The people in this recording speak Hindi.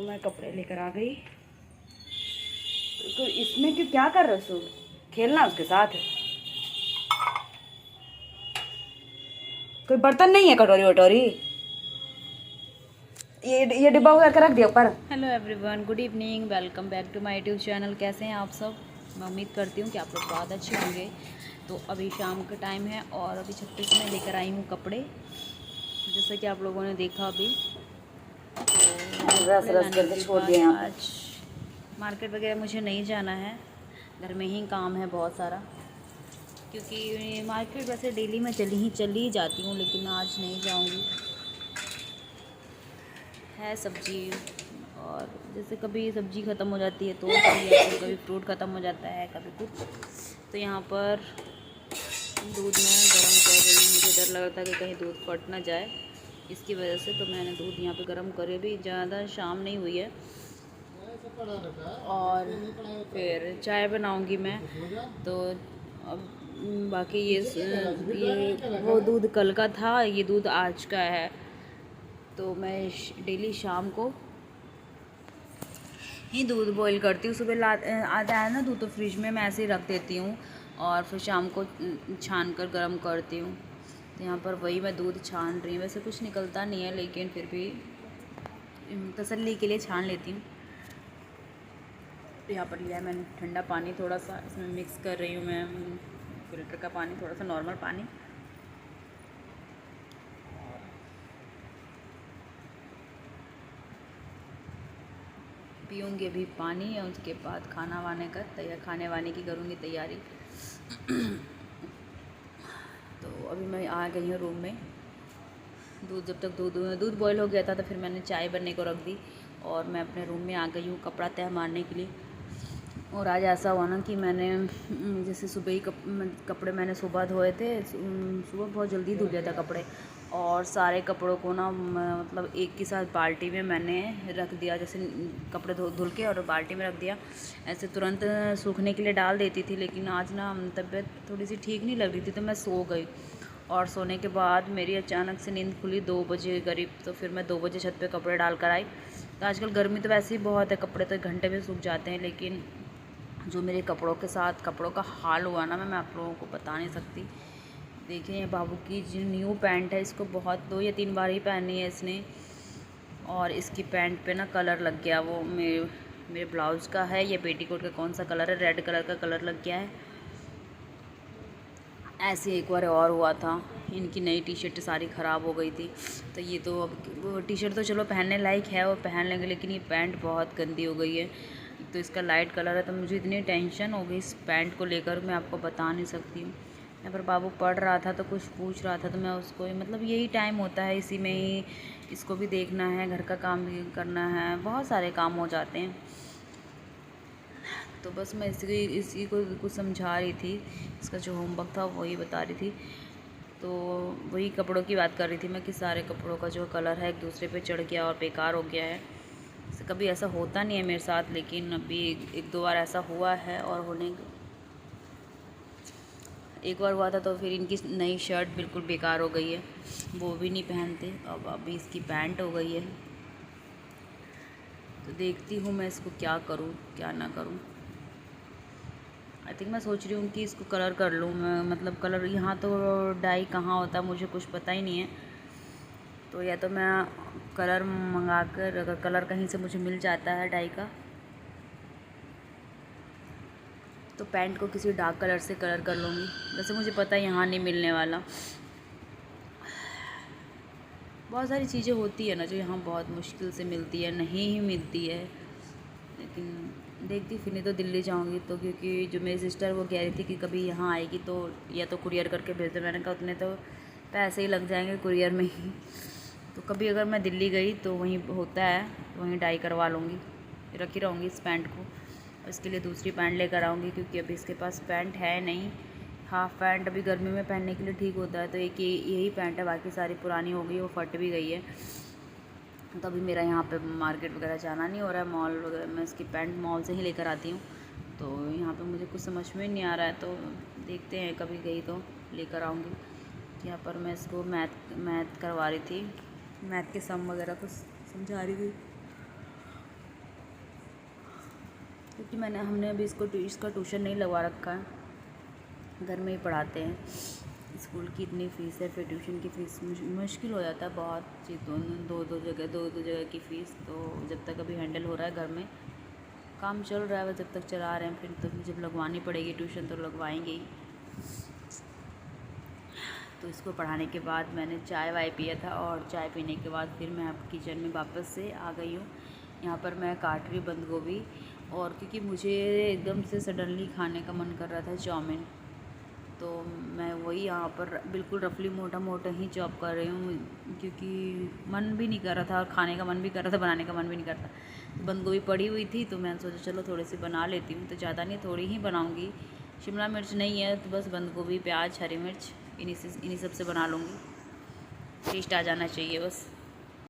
मैं कपड़े लेकर आ गई। तो इसमें क्यों क्या कर रहे हो? खेलना उसके साथ। कोई बर्तन नहीं है, कटोरी वटोरी? ये डिब्बा उधर के रख दिया ऊपर। Hello everyone, good evening, welcome back to my YouTube channel. कैसे हैं आप सब? मैं उम्मीद करती हूँ कि आप लोग बहुत अच्छे होंगे। तो अभी शाम का टाइम है और अभी छत पे से मैं लेकर आई हूँ कपड़े, जैसे कि आप लोगों ने देखा अभी। तो रस कपड़े रस लाने करके के छोड़ बाद दिया यहाँ पे। आज मार्केट वगैरह मुझे नहीं जाना है, घर में ही काम है बहुत सारा। क्योंकि मार्केट वैसे डेली मैं चली जाती हूँ, लेकिन आज नहीं जाऊँगी। है सब्जी, और जैसे कभी सब्जी ख़त्म हो जाती है तो कभी फ्रूट ख़त्म हो जाता है, कभी कुछ। तो यहाँ पर दूध मैं गर्म कर रही हूँ। मुझे डर लग रहा था कि कहीं दूध फट ना जाए, इसकी वजह से तो मैंने दूध यहाँ पे गर्म करे। भी ज़्यादा शाम नहीं हुई है और फिर चाय बनाऊँगी मैं। तो अब बाकी ये वो दूध कल का था, ये दूध आज का है। तो मैं डेली शाम को ही दूध बॉईल करती हूँ। सुबह आता है ना दूध, तो फ्रिज में मैं ऐसे ही रख देती हूँ और फिर शाम को छान कर गर्म करती हूँ। तो यहाँ पर वही मैं दूध छान रही हूँ। वैसे कुछ निकलता नहीं है, लेकिन फिर भी तसल्ली के लिए छान लेती हूँ। तो यहाँ पर लिया है मैंने ठंडा पानी, थोड़ा सा इसमें मिक्स कर रही हूँ मैं फिल्टर का पानी, थोड़ा सा नॉर्मल पानी। पीऊँगी अभी पानी और उसके बाद खाना खाने वाने की करूँगी तैयारी। तो अभी मैं आ गई हूँ रूम में। जब तक दूध बॉईल हो गया था तो फिर मैंने चाय बनने को रख दी और मैं अपने रूम में आ गई हूँ कपड़ा तह मारने के लिए। और आज ऐसा हुआ ना कि मैंने जैसे सुबह ही कपड़े मैंने सुबह धोए थे। सुबह बहुत जल्दी धुल गया था कपड़े, और सारे कपड़ों को ना मतलब एक के साथ बाल्टी में मैंने रख दिया। जैसे कपड़े धुल के और बाल्टी में रख दिया, ऐसे तुरंत सूखने के लिए डाल देती थी। लेकिन आज ना तबीयत थोड़ी सी ठीक नहीं लग रही थी, तो मैं सो गई। और सोने के बाद मेरी अचानक से नींद खुली 2 बजे करीब। तो फिर मैं 2 बजे छत पे कपड़े डाल कर आई। तो आजकल गर्मी तो वैसे ही बहुत है, कपड़े तो 1 घंटे में सूख जाते हैं। लेकिन जो मेरे कपड़ों का हाल हुआ ना, मैं आप लोगों को बता नहीं सकती। देखिए, ये बाबू की जो न्यू पैंट है, इसको बहुत 2 या 3 बार ही पहनी है इसने, और इसकी पैंट पे ना कलर लग गया। वो मेरे ब्लाउज़ का है, ये पेटीकोट का कौन सा कलर है, रेड कलर का कलर लग गया है। ऐसे एक बार और हुआ था, इनकी नई टी शर्ट सारी ख़राब हो गई थी। तो ये तो अब वो टी शर्ट तो चलो पहनने लायक है, वो पहन लेंगे, लेकिन ये पैंट बहुत गंदी हो गई है। तो इसका लाइट कलर है, तो मुझे इतनी टेंशन हो गई इस पैंट को लेकर, मैं आपको बता नहीं सकती हूँ। यहाँ पर बाबू पढ़ रहा था तो कुछ पूछ रहा था, तो मैं उसको मतलब यही टाइम होता है, इसी में ही इसको भी देखना है, घर का काम भी करना है, बहुत सारे काम हो जाते हैं। तो बस मैं इसी को कुछ समझा रही थी, इसका जो होमवर्क था वही बता रही थी। तो वही कपड़ों की बात कर रही थी मैं कि सारे कपड़ों का जो कलर है एक दूसरे पे चढ़ गया और बेकार हो गया है। कभी ऐसा होता नहीं है मेरे साथ, लेकिन अभी 1-2 बार ऐसा हुआ है। और एक बार हुआ था तो फिर इनकी नई शर्ट बिल्कुल बेकार हो गई है, वो भी नहीं पहनते। अब अभी इसकी पैंट हो गई है। तो देखती हूँ मैं इसको क्या करूँ क्या ना करूँ। आई थिंक मैं सोच रही हूँ कि इसको कलर कर लूँ मैं, मतलब कलर यहाँ तो डाई कहाँ होता है मुझे कुछ पता ही नहीं है। तो या तो मैं कलर मंगा कर, अगर कलर कहीं से मुझे मिल जाता है डाई का, तो पैंट को किसी डार्क कलर से कलर कर लूँगी। वैसे मुझे पता है यहाँ नहीं मिलने वाला। बहुत सारी चीज़ें होती है ना जो यहाँ बहुत मुश्किल से मिलती है, नहीं ही मिलती है। लेकिन देखती, फिर नहीं तो दिल्ली जाऊँगी तो, क्योंकि जो मेरी सिस्टर वो कह रही थी कि कभी यहाँ आएगी तो या तो कुरियर करके भेज दो। मैंने कहा उतने तो पैसे ही लग जाएंगे कुरियर में ही। तो कभी अगर मैं दिल्ली गई तो वहीं होता है, तो वहीं डाई करवा लूँगी, रखी रहूँगी इस पैंट को। और इसके लिए दूसरी पैंट लेकर आऊँगी, क्योंकि अभी इसके पास पैंट है नहीं। हाफ़ पैंट अभी गर्मी में पहनने के लिए ठीक होता है, तो एक यही पैंट है, बाकी सारी पुरानी हो गई, वो फट भी गई है। तो अभी मेरा यहाँ पे मार्केट वगैरह जाना नहीं हो रहा है, मॉल वगैरह, मैं इसकी पैंट मॉल से ही लेकर आती हूँ। तो यहाँ पे मुझे कुछ समझ में नहीं आ रहा है, तो देखते हैं, कभी गई तो लेकर आऊँगी। यहाँ पर मैं इसको मैथ करवा रही थी, मैथ के सम वगैरह कुछ समझा रही थी। क्योंकि हमने अभी इसका ट्यूशन नहीं लगवा रखा है, घर में ही पढ़ाते हैं। स्कूल की इतनी फ़ीस है, फिर ट्यूशन की फ़ीस मुश्किल हो जाता है बहुत चीज़, दो जगह की फ़ीस। तो जब तक अभी हैंडल हो रहा है, घर में काम चल रहा है, वह जब तक चला रहे हैं, फिर तो जब लगवानी पड़ेगी ट्यूशन तो लगवाएंगे ही। तो इसको पढ़ाने के बाद मैंने चाय वाय पिया था, और चाय पीने के बाद फिर मैं अब किचन में वापस से आ गई हूँ। यहाँ पर मैं काट रही बंद गोभी, और क्योंकि मुझे एकदम से सडनली खाने का मन कर रहा था चाउमीन, तो मैं वही यहाँ पर बिल्कुल रफली मोटा मोटा ही चॉप कर रही हूँ, क्योंकि मन भी नहीं कर रहा था और खाने का मन भी कर रहा था, बनाने का मन भी नहीं करता। तो बंद गोभी पड़ी हुई थी, तो मैंने सोचा चलो थोड़ी सी बना लेती हूँ। तो ज़्यादा नहीं, थोड़ी ही बनाऊँगी। शिमला मिर्च नहीं है तो बस बंद गोभी, प्याज, हरी मिर्च, इन्हीं सब से बना लूँगी। टेस्ट आ जाना चाहिए बस।